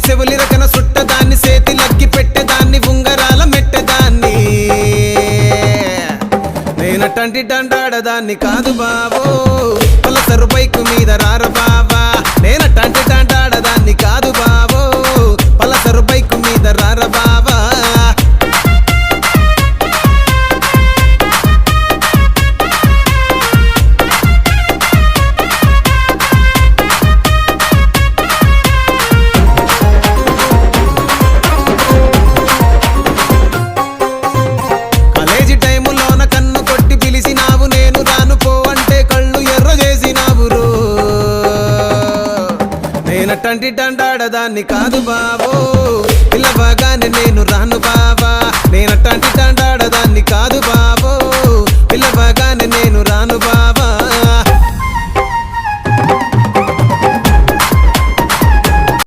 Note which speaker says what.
Speaker 1: సెవులి రకన సుట్టదాన్ని సేతి లగ్గి పెట్టేదాన్ని ఉంగరాల మెట్టెదాన్ని నేనటంటి డండాడదాన్ని కాదు బావో పలసరు బైకు మీద రార బావా నేనటంటి డండాడదాన్ని కాదు బావో పలసరు బైకు మీద రార బావా నేనటంటి డండాడదాన్ని కాదు బావో పిల్లవగానే నేను రాను బావా నేనటంటి డండాడదాన్ని కాదు బావో పిల్లవగానే నేను రాను బావా